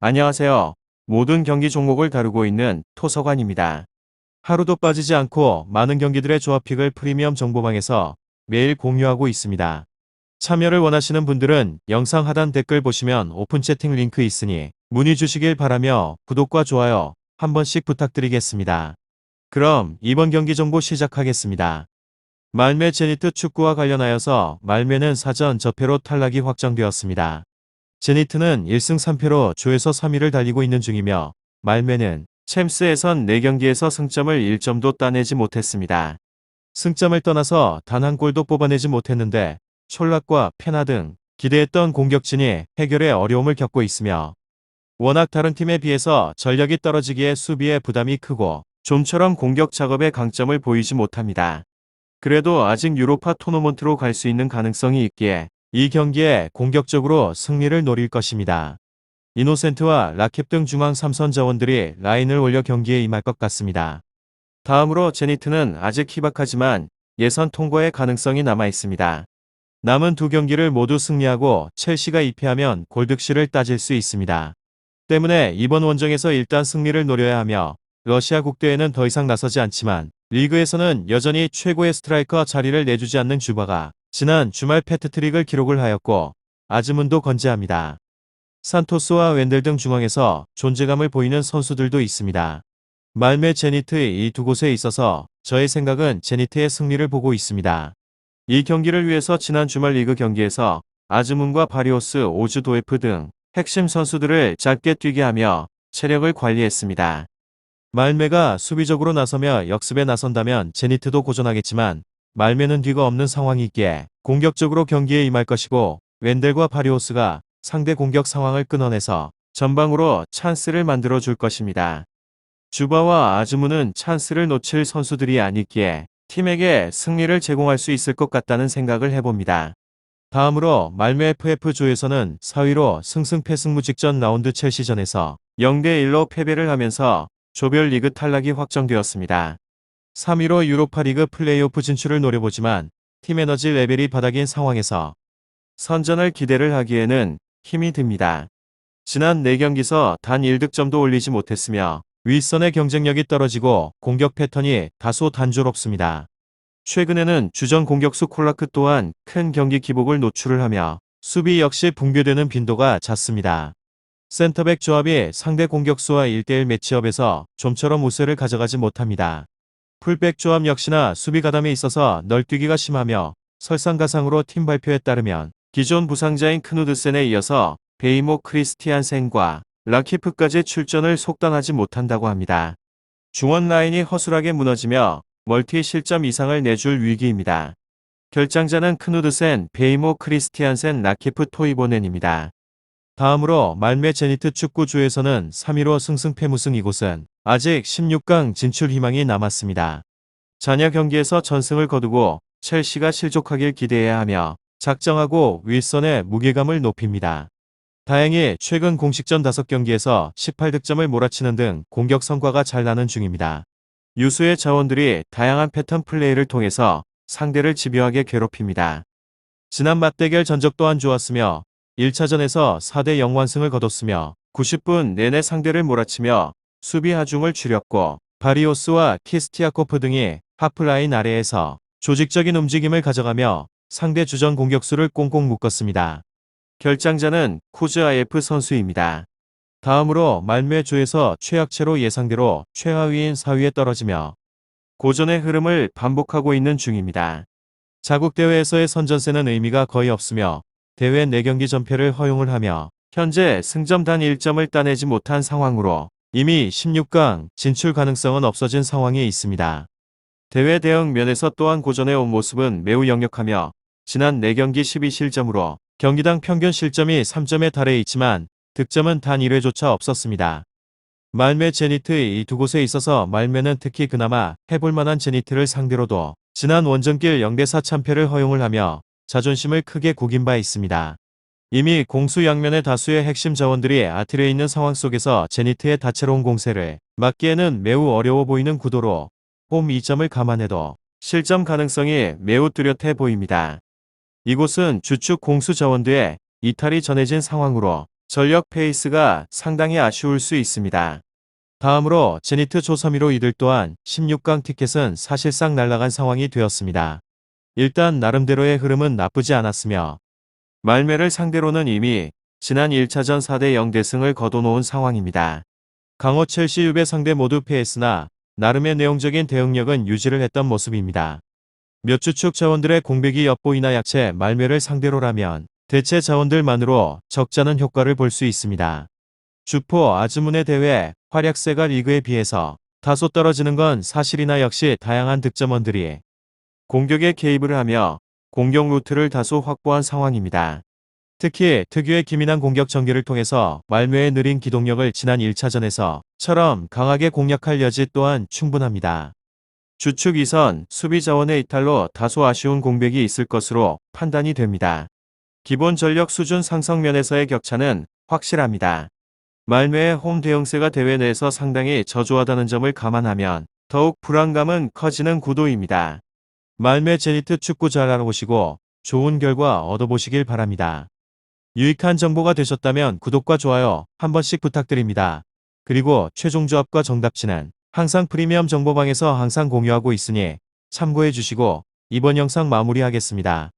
안녕하세요. 모든 경기 종목을 다루고 있는 토서관입니다. 하루도 빠지지 않고 많은 경기들의 조합픽을 프리미엄 정보방에서 매일 공유하고 있습니다. 참여를 원하시는 분들은 영상 하단 댓글 보시면 오픈 채팅 링크 있으니 문의 주시길 바라며 구독과 좋아요 한 번씩 부탁드리겠습니다. 그럼 이번 경기 정보 시작하겠습니다. 말매 제니트 축구와 관련하여서 말매는 사전 접회로 탈락이 확정되었습니다. 제니트는 1승 3패로 조에서 3위를 달리고 있는 중이며 말매는 챔스에선 4경기에서 승점을 1점도 따내지 못했습니다. 승점을 떠나서 단 한 골도 뽑아내지 못했는데 촐락과 페나 등 기대했던 공격진이 해결에 어려움을 겪고 있으며 워낙 다른 팀에 비해서 전력이 떨어지기에 수비에 부담이 크고 좀처럼 공격 작업에 강점을 보이지 못합니다. 그래도 아직 유로파 토너먼트로 갈 수 있는 가능성이 있기에 이 경기에 공격적으로 승리를 노릴 것입니다. 이노센트와 라캡 등 중앙 3선 자원들이 라인을 올려 경기에 임할 것 같습니다. 다음으로 제니트는 아직 희박하지만 예선 통과의 가능성이 남아 있습니다. 남은 두 경기를 모두 승리하고 첼시가 2패하면 골득실을 따질 수 있습니다. 때문에 이번 원정에서 일단 승리를 노려야 하며 러시아 국대에는 더 이상 나서지 않지만 리그에서는 여전히 최고의 스트라이커 자리를 내주지 않는 주바가 지난 주말 패트트릭을 기록을 하였고 아즈문도 건재합니다. 산토스와 웬델 등 중앙에서 존재감을 보이는 선수들도 있습니다. 말매 제니트 이 두 곳에 있어서 저의 생각은 제니트의 승리를 보고 있습니다. 이 경기를 위해서 지난 주말 리그 경기에서 아즈문과 바리오스 오즈도에프 등 핵심 선수들을 짧게 뛰게 하며 체력을 관리했습니다. 말매가 수비적으로 나서며 역습에 나선다면 제니트도 고전하겠지만 말매는 뒤가 없는 상황이 있기에 공격적으로 경기에 임할 것이고 웬델과 바리오스가 상대 공격 상황을 끊어내서 전방으로 찬스를 만들어 줄 것입니다. 주바와 아즈무는 찬스를 놓칠 선수들이 아니기에 팀에게 승리를 제공할 수 있을 것 같다는 생각을 해봅니다. 다음으로 말매 FF조에서는 4위로 승승패승무 직전 라운드 첼시전에서 0대1로 패배를 하면서 조별리그 탈락이 확정되었습니다. 3위로 유로파리그 플레이오프 진출을 노려보지만 팀에너지 레벨이 바닥인 상황에서 선전을 기대를 하기에는 힘이 듭니다. 지난 4경기서 단 1득점도 올리지 못했으며 윗선의 경쟁력이 떨어지고 공격 패턴이 다소 단조롭습니다. 최근에는 주전 공격수 콜라크 또한 큰 경기 기복을 노출을 하며 수비 역시 붕괴되는 빈도가 잦습니다. 센터백 조합이 상대 공격수와 1대1 매치업에서 좀처럼 우세를 가져가지 못합니다. 풀백 조합 역시나 수비 가담에 있어서 널뛰기가 심하며 설상가상으로 팀 발표에 따르면 기존 부상자인 크누드센에 이어서 베이모 크리스티안센과 라키프까지 출전을 속단하지 못한다고 합니다. 중원 라인이 허술하게 무너지며 멀티 실점 이상을 내줄 위기입니다. 결장자는 크누드센, 베이모 크리스티안센, 라키프 토이보넨입니다. 다음으로 말매 제니트 축구주에서는 3위로 승승패무승 이곳은 아직 16강 진출 희망이 남았습니다. 잔여 경기에서 전승을 거두고 첼시가 실족하길 기대해야 하며 작정하고 윌선의 무게감을 높입니다. 다행히 최근 공식전 5경기에서 18득점을 몰아치는 등 공격 성과가 잘 나는 중입니다. 유수의 자원들이 다양한 패턴 플레이를 통해서 상대를 집요하게 괴롭힙니다. 지난 맞대결 전적 또한 좋았으며 1차전에서 4대0 완승을 거뒀으며 90분 내내 상대를 몰아치며 수비 하중을 줄였고 바리오스와 키스티아코프 등이 하프라인 아래에서 조직적인 움직임을 가져가며 상대 주전 공격수를 꽁꽁 묶었습니다. 결장자는 쿠즈아예프 선수입니다. 다음으로 말매조에서 최악체로 예상대로 최하위인 4위에 떨어지며 고전의 흐름을 반복하고 있는 중입니다. 자국대회에서의 선전세는 의미가 거의 없으며 대회 4경기 전패를 허용을 하며 현재 승점 단 1점을 따내지 못한 상황으로 이미 16강 진출 가능성은 없어진 상황에 있습니다. 대회 대응 면에서 또한 고전의 온 모습은 매우 역력하며 지난 4경기 12실점으로 경기당 평균 실점이 3점에 달해 있지만 득점은 단 1회조차 없었습니다. 말매 제니트 이 두 곳에 있어서 말매는 특히 그나마 해볼만한 제니트를 상대로도 지난 원정길 0대4 참패를 허용을 하며 자존심을 크게 구긴 바 있습니다. 이미 공수 양면의 다수의 핵심 자원들이 아틀에 있는 상황 속에서 제니트의 다채로운 공세를 막기에는 매우 어려워 보이는 구도로 홈 2점을 감안해도 실점 가능성이 매우 뚜렷해 보입니다. 이곳은 주축 공수 자원들의 이탈이 전해진 상황으로 전력 페이스가 상당히 아쉬울 수 있습니다. 다음으로 제니트 조섬이로 이들 또한 16강 티켓은 사실상 날아간 상황이 되었습니다. 일단 나름대로의 흐름은 나쁘지 않았으며 말매를 상대로는 이미 지난 1차전 4대0 대승을 거둬놓은 상황입니다. 강호 첼시 유배 상대 모두 패했으나 나름의 내용적인 대응력은 유지를 했던 모습입니다. 몇 주축 자원들의 공백이 엿보이나 약체 말매를 상대로라면 대체 자원들만으로 적잖은 효과를 볼 수 있습니다. 주포 아즈문의 대회 활약세가 리그에 비해서 다소 떨어지는 건 사실이나 역시 다양한 득점원들이 공격에 개입을 하며 공격 루트를 다소 확보한 상황입니다. 특히 특유의 기민한 공격 전개를 통해서 말묘의 느린 기동력을 지난 1차전에서처럼 강하게 공략할 여지 또한 충분합니다. 주축 2선 수비 자원의 이탈로 다소 아쉬운 공백이 있을 것으로 판단이 됩니다. 기본 전력 수준 상승 면에서의 격차는 확실합니다. 말묘의 홈 대응세가 대회 내에서 상당히 저조하다는 점을 감안하면 더욱 불안감은 커지는 구도입니다. 말묘 제니트 축구 잘 알아보시고 좋은 결과 얻어보시길 바랍니다. 유익한 정보가 되셨다면 구독과 좋아요 한 번씩 부탁드립니다. 그리고 최종 조합과 정답치는 항상 프리미엄 정보방에서 항상 공유하고 있으니 참고해 주시고 이번 영상 마무리하겠습니다.